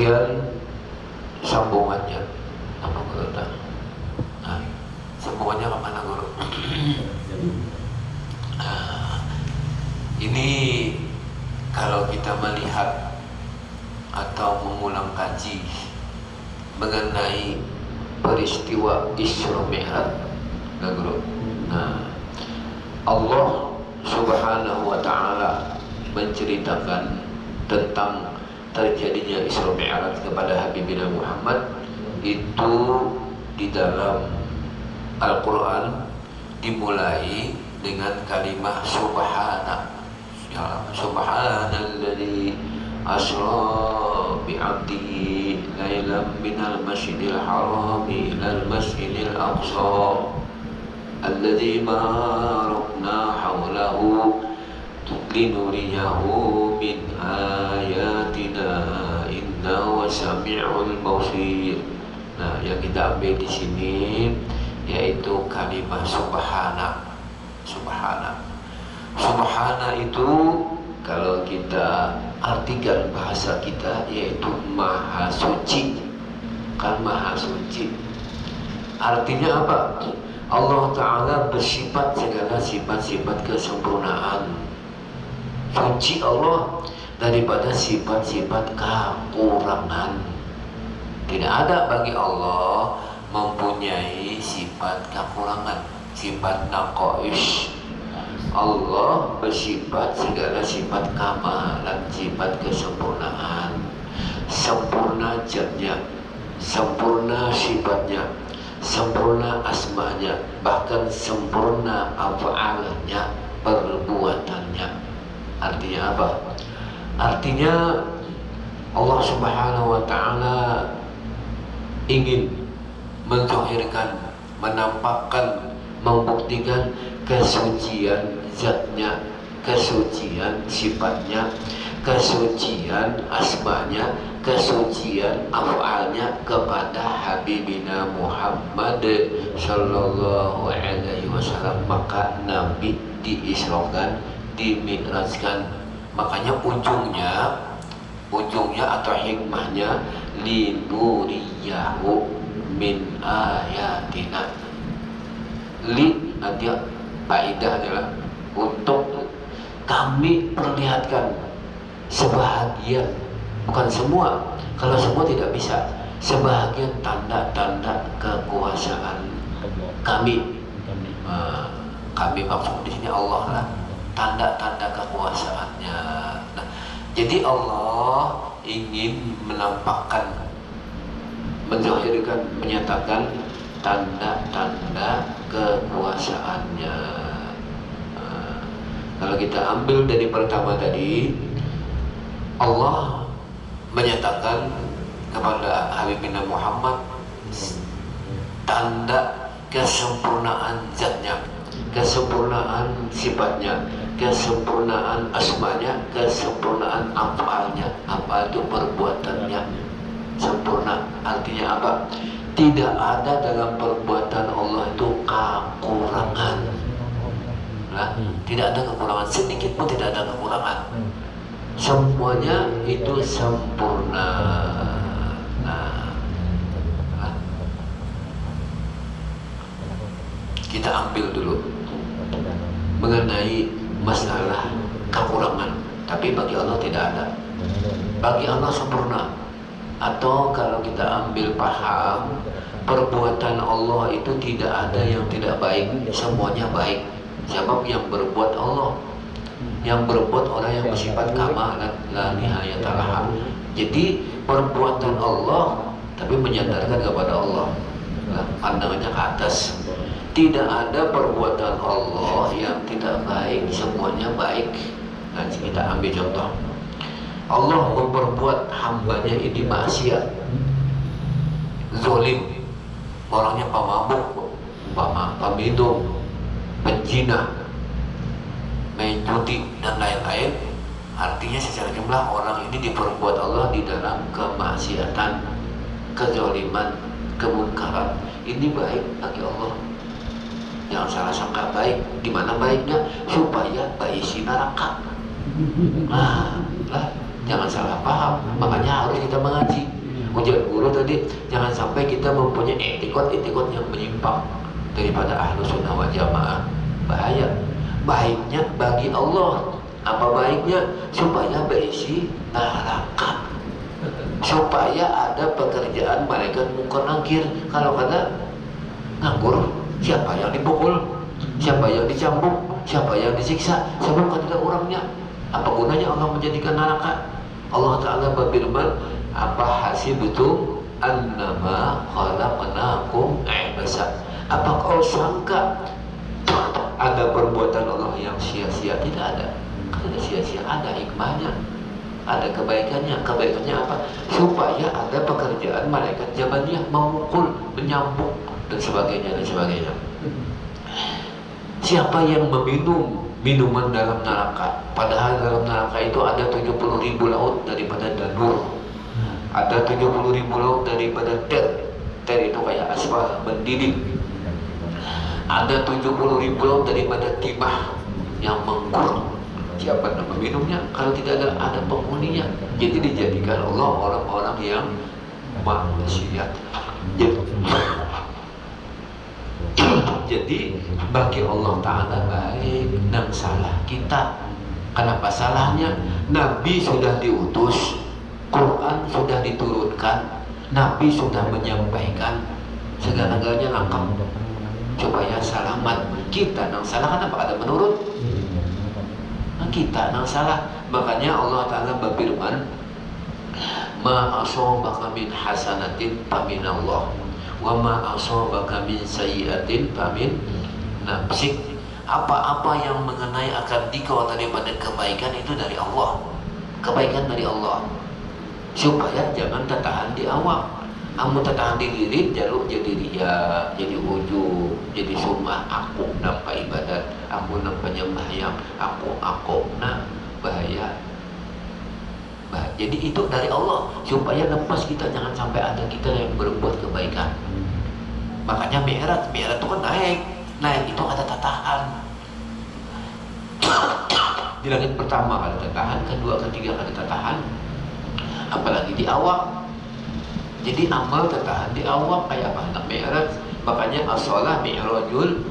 Kemudian sambungannya apa guru? Nah, sambungannya kemana guru? Ini kalau kita melihat atau mengulang kaji mengenai peristiwa Isra Mi'raj, nah guru. Nah, Allah Subhanahu wa Ta'ala menceritakan tentang terjadinya Isra Mi'raj kepada Habibina Muhammad itu di dalam Al-Quran dimulai dengan kalimat subhana. Ya, subhanalladzi asra bi'abdihi lailan minal masjidil haram ilal masjidil aqsa alladzi barakna hawlahu linuriyahu min ayatina innahu sami'ul basir. Nah, yang kita ambil di sini yaitu kalimat subhana. Subhana itu kalau kita artikan bahasa kita yaitu maha suci. Kan maha suci artinya apa? Allah Ta'ala bersifat segala sifat-sifat kesempurnaan. Suci Allah daripada sifat-sifat kekurangan. Tidak ada bagi Allah mempunyai sifat kekurangan, sifat naqais. Allah bersifat segala sifat kamalan, sifat kesempurnaan. Sempurna zatnya, sempurna sifatnya, sempurna asmanya, bahkan sempurna af'alnya, perbuatannya. Artinya apa? Artinya Allah Subhanahu wa Ta'ala ingin menzahirkan, menampakkan, membuktikan kesucian zatnya, kesucian sifatnya, kesucian asmanya, kesucian af'alnya kepada Habibina Muhammad Sallallahu Alaihi Wasallam. Maka Nabi diisrokan, dimi'rajkan. Makanya ujungnya atau hikmahnya linuriyahu min ayatina. Li nanti kaidah adalah untuk kami perlihatkan sebahagian, bukan semua. Kalau semua tidak bisa, sebahagian tanda-tanda kekuasaan kami. Kami maksud di sini Allah lah, tanda-tanda kekuasaannya. Nah, jadi Allah ingin menampakkan, menzahirkan, menyatakan tanda-tanda kekuasaannya. Kalau kita ambil dari pertama tadi, Allah menyatakan kepada Habibina Muhammad tanda kesempurnaan zatnya, kesempurnaan sifatnya, kesempurnaan asmanya, kesempurnaan af'alnya. Apa itu? Perbuatannya sempurna. Artinya apa? Tidak ada dalam perbuatan Allah itu kekurangan. Nah, tidak ada kekurangan, sedikit pun tidak ada kekurangan. Semuanya itu sempurna. Nah, kita ambil dulu mengenai masalah kekurangan. Tapi bagi Allah tidak ada. Bagi Allah sempurna. Atau kalau kita ambil paham, perbuatan Allah itu tidak ada yang tidak baik, semuanya baik. Sebab yang berbuat Allah, yang berbuat orang yang bersifat kamalan la nihayata laha. Jadi perbuatan Allah tapi menyandarkan kepada Allah, pandangannya ke atas. Tidak ada perbuatan Allah yang tidak baik, semuanya baik. Nanti kita ambil contoh. Allah memperbuat hambanya ini maksiat, zalim, orangnya pemabuk, peminum, penzina, main judi dan lain-lain. Artinya secara jumlah orang ini diperbuat Allah di dalam kemaksiatan, kezaliman, kemunkaran. Ini baik bagi Allah. Jangan salah sangka baik. Di mana baiknya? Supaya baisi neraka. Nah, jangan salah paham. Makanya harus kita mengaji. Ujian guru tadi, jangan sampai kita mempunyai etikot yang menyimpang daripada ahlu sunnah wal jamaah. Bahaya. Baiknya bagi Allah. Apa baiknya? Supaya berisi neraka, supaya ada pekerjaan malaikat mungkar nakir. Kalau kata nganggur, siapa yang dipukul, siapa yang dicambuk, siapa yang disiksa, sebab tidak orangnya. Apa gunanya Allah menjadikan neraka? Allah Ta'ala berfirman, apa hasibtum annama khalaqnakum abasa. Apa kau sangka ada perbuatan Allah yang sia-sia? Tidak ada. Kan ada sia-sia, ada hikmahnya, ada kebaikannya. Kebaikannya apa? Supaya ada pekerjaan malaikat jabaniyah memukul, menyambuk dan sebagainya dan sebagainya. Siapa yang meminum minuman dalam neraka, padahal dalam neraka itu ada 70.000 laut daripada danur, ada 70.000 laut daripada ter itu kayak aspal mendidih, ada 70.000 laut daripada timah yang mengkur. Siapa yang meminumnya? Kalau tidak ada penghuninya. Jadi dijadikan Allah orang-orang yang maksiat. Jadi bagi Allah Ta'ala baik dan salah kita. Kenapa salahnya? Nabi sudah diutus, Quran sudah diturunkan, Nabi sudah menyampaikan, segala-galanya lengkap supaya selamat. Kita yang salah kenapa ada menurut? Kita yang salah. Makanya Allah Ta'ala berfirman, ma asabaka min hasanatin faminallah wa ma asabaka min sayyi'atin famin nafsik. Apa-apa yang mengenai akan dikau daripada kebaikan itu dari Allah, kebaikan dari Allah. Supaya jangan tertahan di awak. Kamu tertahan di diri, jaluk jadi ria, jadi ujub, jadi sumah. Aku nampak ibadat, aku nampak nyembahyang, aku nah bahaya. Jadi itu dari Allah, supaya lepas kita, jangan sampai ada kita yang berbuat kebaikan. Makanya Mi'raj itu kan naik itu ada tatahan. Di langit pertama ada tatahan, kedua, ketiga ada tatahan, apalagi di awak. Jadi amal tertahan di awak kayak apa? Anak Mi'raj. Makanya as-shalah mi'rajul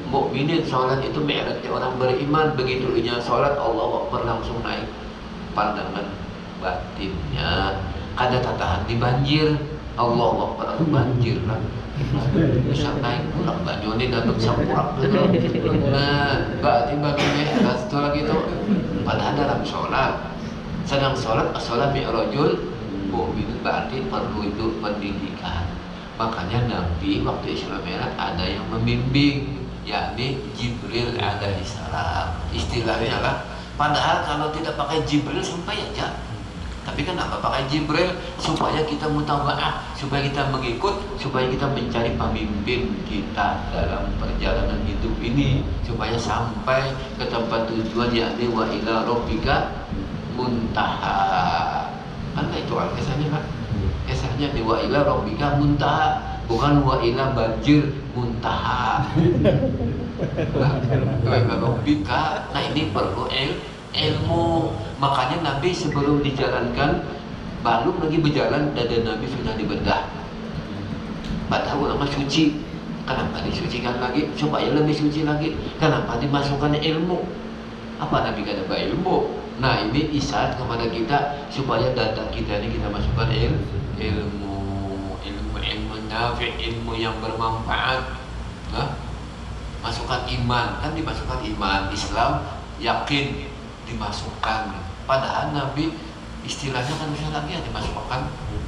mukminin. Salat itu mi'rajnya orang beriman. Begitu inya salat, Allahu Akbar, langsung naik pandangan batinnya. Kada tertahan di banjir, Allahu Akbar, banjir lah. Bisa naik pulang banjoni dan bersampurak gitu. Nah, berarti bagi Mi'raj itu lagi tuh. Padahal dalam salat, sedang salat as-shalah mi'rajul mukmin, berarti perlu itu pendidikan. Makanya Nabi waktu Isra Mi'raj ada yang membimbing, yakni Jibril alaihissalam. Istilahnya lah, padahal kalau tidak pakai Jibril sampai aja. Tapi kenapa pakai Jibril? Supaya kita mutabaah, supaya kita mengikut, supaya kita mencari pemimpin kita dalam perjalanan hidup ini, supaya sampai ke tempat tujuan, yakni wa ila rabbika muntaha. Kan itu al-kisahnya kan? Kisahnya di wa ila rabbika muntaha, bukan wa ila banjir muntaha. Wa ila rabbika. Nah ini perlu ilmu. Makanya Nabi sebelum dijalankan, belum lagi berjalan, dada Nabi sudah dibedah. Padahal ulama suci. Kenapa disucikan lagi? Supaya lebih suci lagi. Kenapa dimasukkan ilmu? Apa Nabi kata ilmu? Nah ini isyarat kepada kita supaya data kita ini kita masukkan ilmu nafi, ilmu yang bermanfaat. Nah, masukkan iman, kan dimasukkan iman, Islam, yakin dimasukkan. Padahal Nabi istilahnya kan bisa lagi yang dimasukkan.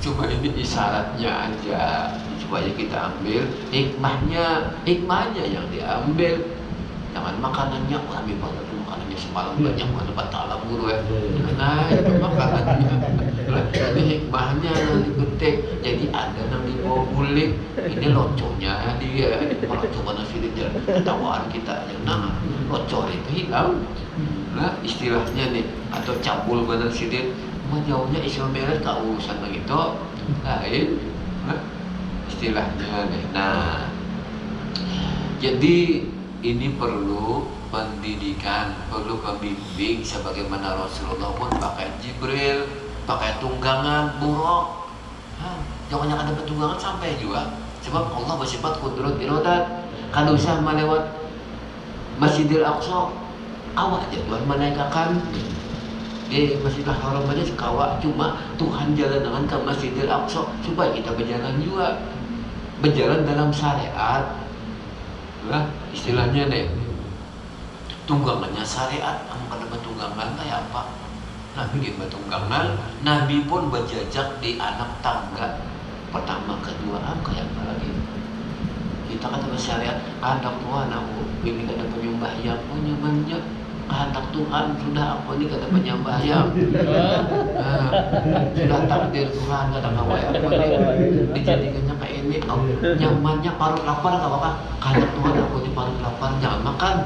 Cuma ini isyaratnya aja supaya kita ambil hikmahnya yang diambil. Jangan makanannya kami banget, makanannya semalam banyak banget batalah guru ya. Nah itu makanannya. Ini hikmahnya yang dipetik. Jadi ada yang dibawa bulik. Ini loconya dia. Kalau coba nasi dia ketawaan kita. Nah locor itu hilang. Nah istilahnya nih, atau cabul badan sidir. Menjauhnya Isra Mi'raj tak urusan begitu. Lain. Nah istilahnya nih. Nah jadi ini perlu pendidikan, perlu pembimbing sebagaimana Rasulullah pun pakai Jibril, pakai tunggangan buruk. Jangan ada pertunggangan sampai juga. Sebab Allah bersifat kudrat iradat. Kalau usah melewat Masjidil Aqsa, awak aja Tuhan menaikkan di Masjidil Haram aja sekawak. Cuma Tuhan jalan dengan ke Masjidil Aqsa supaya kita berjalan juga, berjalan dalam syariat. Nah, istilahnya deh, tunggangannya syariat. Kamu kada bertunggangan kayak apa? Nabi bertunggangan, Nabi pun berjajak di anak tangga pertama, kedua, kayak apa lagi? Kita kata bersyariat, kehendak Tuhan aku ini kata penyembahyang punya banyak. Kehendak Tuhan sudah aku ini kata penyembahyang. Sudah takdir Tuhan kata kawai aku ini dijadikannya kayak ini. Nyamannya parut lapar kau apa? Kehendak Tuhan aku ini parut lapar jangan makan.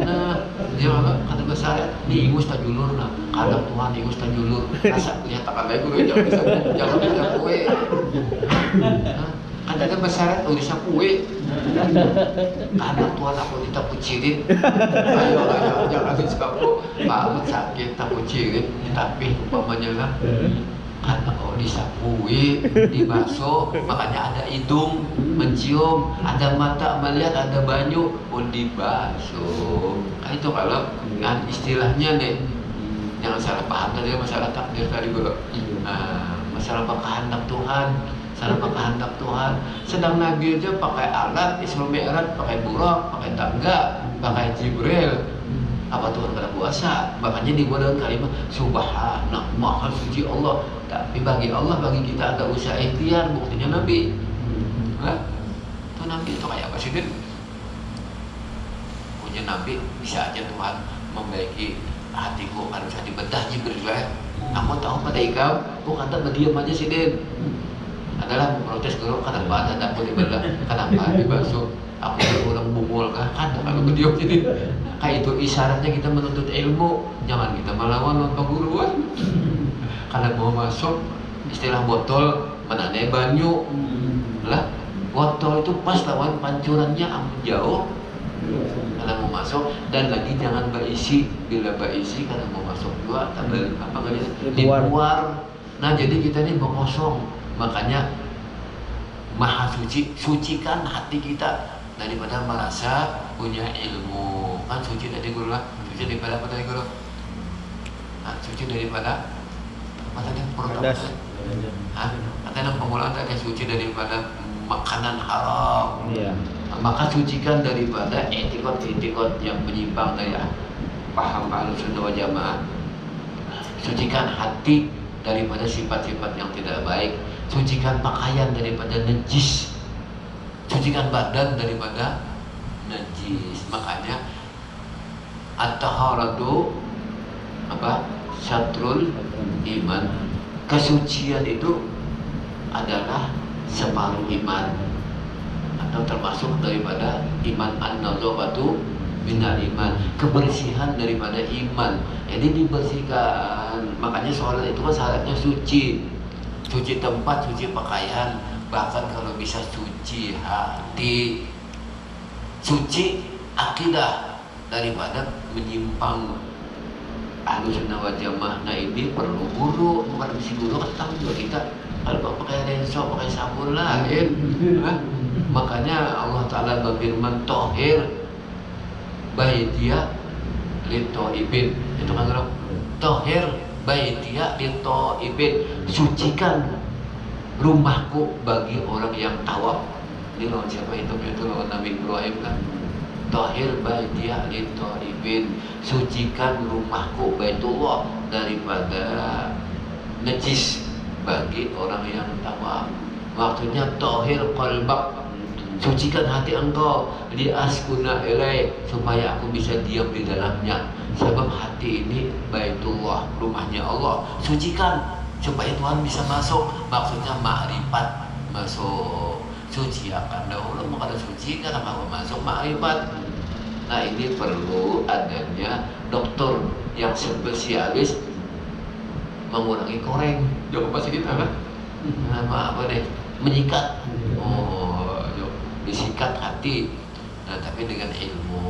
Nah, dia kata bersyariat di ingus tajulur nah. Kehendak Tuhan ingus tajulur. Rasa nyatakan lagi gue jangan bisa kue. Kadang bersyarat urusan kue. Karena Tuhan aku kita pucirin. Ayo jangan sekapu. Pak sakit tak pucirin. Tapi umpamanya lah, karena kalau disakui, dibasuh, makanya ada hidung mencium, ada mata melihat, ada banyu pun dibasuh. Itu kalau kan istilahnya nih, jangan salah paham tadi masalah takdir tadi gue. Masalah kehendak Tuhan. Salah kehendak Tuhan. Sedang Nabi aja pakai alat Isra Mi'raj, pakai burak, pakai tangga, pakai Jibril. Apa Tuhan kada puasa? Makanya dibuat kalimat Subhanallah, Maha Suci Allah. Tapi bagi Allah, bagi kita ada usaha ikhtiar. Buktinya Nabi. Itu Nabi itu kayak apa sih? Punya Nabi bisa aja Tuhan membaiki hatiku harus dibedah Jibril. Aku tahu pada ikam, aku kata berdiam aja sih Den. Adalah protes guru kenapa ada aku dibelah, kenapa dibasuh, aku orang bumul kah? Kan kalau berdiam jadi kayak itu isyaratnya kita menuntut ilmu, jangan kita melawan pengguruan. Kalau mau masuk istilah botol menanai banyu lah, botol itu pas lawan pancurannya amun jauh. Kalau mau masuk dan lagi jangan berisi, bila berisi kalau mau masuk juga tabel apa nggak dibuar. Nah jadi kita ini kosong. Makanya Maha Suci, sucikan hati kita daripada merasa punya ilmu. Kan suci dari guru lah, suci daripada apa tadi guru? Suci daripada apa tadi? Katanya pengulangan tadi suci daripada makanan haram. Iya. Maka sucikan daripada etikot-etikot yang menyimpang dari paham Ahlussunnah wal Jamaah. Sucikan hati daripada sifat-sifat yang tidak baik. Sucikan pakaian daripada najis. Sucikan badan daripada najis. Makanya at-taharatu apa? Syatrul iman. Kesucian itu adalah separuh iman atau termasuk daripada iman an-nazafatu minal iman, kebersihan daripada iman. Jadi dibersihkan. Makanya sholat itu kan syaratnya suci. Suci tempat, suci pakaian, bahkan kalau bisa suci hati, suci akidah daripada menyimpang. Ahlussunnah wal Jamaah. Nah ini perlu guru, bukan mesti guru ketang juga kita. Kalau pakai renso, pakai sabun lain. Makanya Allah Ta'ala berfirman tohir baitiya litoibin. Itu kan kalau tohir baitiya litoibin, sucikan rumahku bagi orang yang tawaf. Ini lawan siapa itu lawan Nabi Ibrahim kan. Tohir baitiya litoibin, sucikan rumahku Baitullah daripada najis bagi orang yang tawaf. Maksudnya tohir qalbak, sucikan hati engkau li askuna ilai, supaya aku bisa diam di dalamnya. Sebab hati ini Baitullah, rumahnya Allah. Sucikan supaya Tuhan bisa masuk. Maksudnya makrifat masuk. Suci akan dahulu, maka suci karena mau masuk makrifat. Nah ini perlu adanya dokter yang spesialis mengurangi koreng. Jangan pasti kita kan? Nama apa deh? Menyikat. Disikat hati. Nah tapi dengan ilmu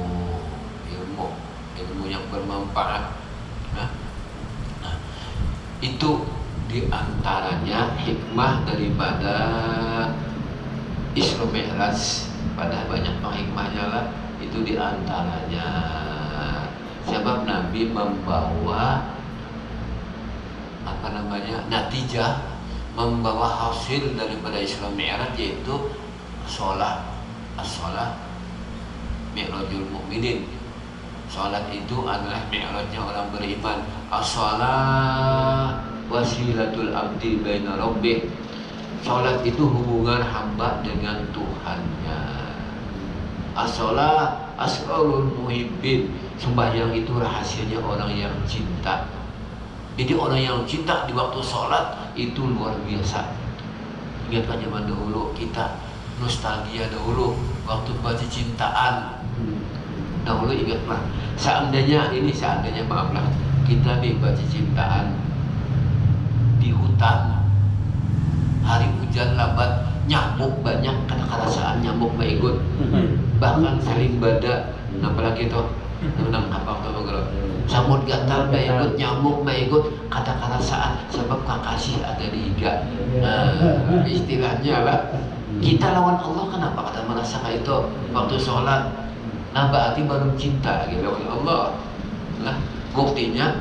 yang bermanfaat. Nah itu Di antaranya hikmah daripada Isra Mi'raj, pada banyak hikmahnya lah, itu di antaranya sebab Nabi membawa natijah, membawa hasil daripada Isra Mi'raj, yaitu sholat. As-sholat mi'rajul mu'minin. Sholat itu adalah mi'rajnya orang beriman. As-sholat wasilatul abdi baina rabbih. Sholat itu hubungan hamba dengan Tuhannya. As-sholat asrarul muhibbin. Sembahyang itu rahasianya orang yang cinta. Jadi orang yang cinta di waktu sholat itu luar biasa. Ingatkan zaman dahulu, kita nostalgia dahulu waktu baca cintaan. Dahulu ingatlah, seandainya maaflah, kita nih baca cintaan di hutan, hari hujan lambat, nyamuk banyak, karena kerasaan nyamuk ikut, bahkan saling bada, apalagi itu tentang apa samut gatal ikut, nyamuk ikut, kata kerasaan sebab kakasih ada di iga. Istilahnya lah, kita lawan Allah kenapa kata merasakan itu waktu sholat. Nah berarti baru cinta gitu lawan Allah. Nah buktinya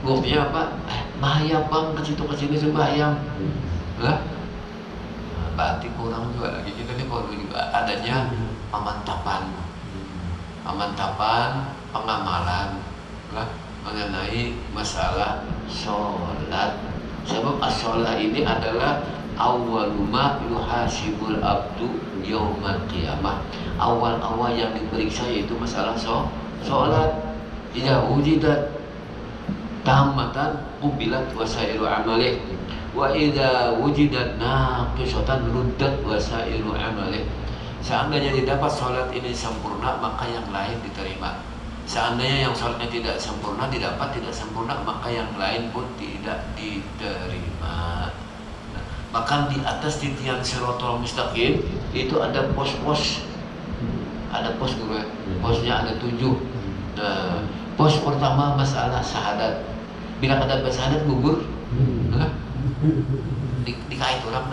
apa? Bahaya bang ke sini sembahyang. Lah berarti kurang juga lagi, kita ini perlu juga adanya pemantapan pengamalan lah mengenai masalah sholat. Sebab as-sholat ini adalah awwaluma yuhasibul abdu yaumal qiyamah. Awal-awal yang diperiksa yaitu masalah sholat. Idza wujidat tammatan qubilat wasairu amalih, wa idza wujidat naqisatan ruddat wasairu amalih. Seandainya didapat sholat ini sempurna, maka yang lain diterima. Seandainya yang sholatnya tidak sempurna, tidak sempurna, maka yang lain pun tidak diterima. Bahkan di atas titian Shiratal Mustaqim itu ada pos-pos. Ada pos dulu ya. Posnya ada 7. Nah, pos pertama masalah syahadat. Bila ada syahadat gugur, dikait orang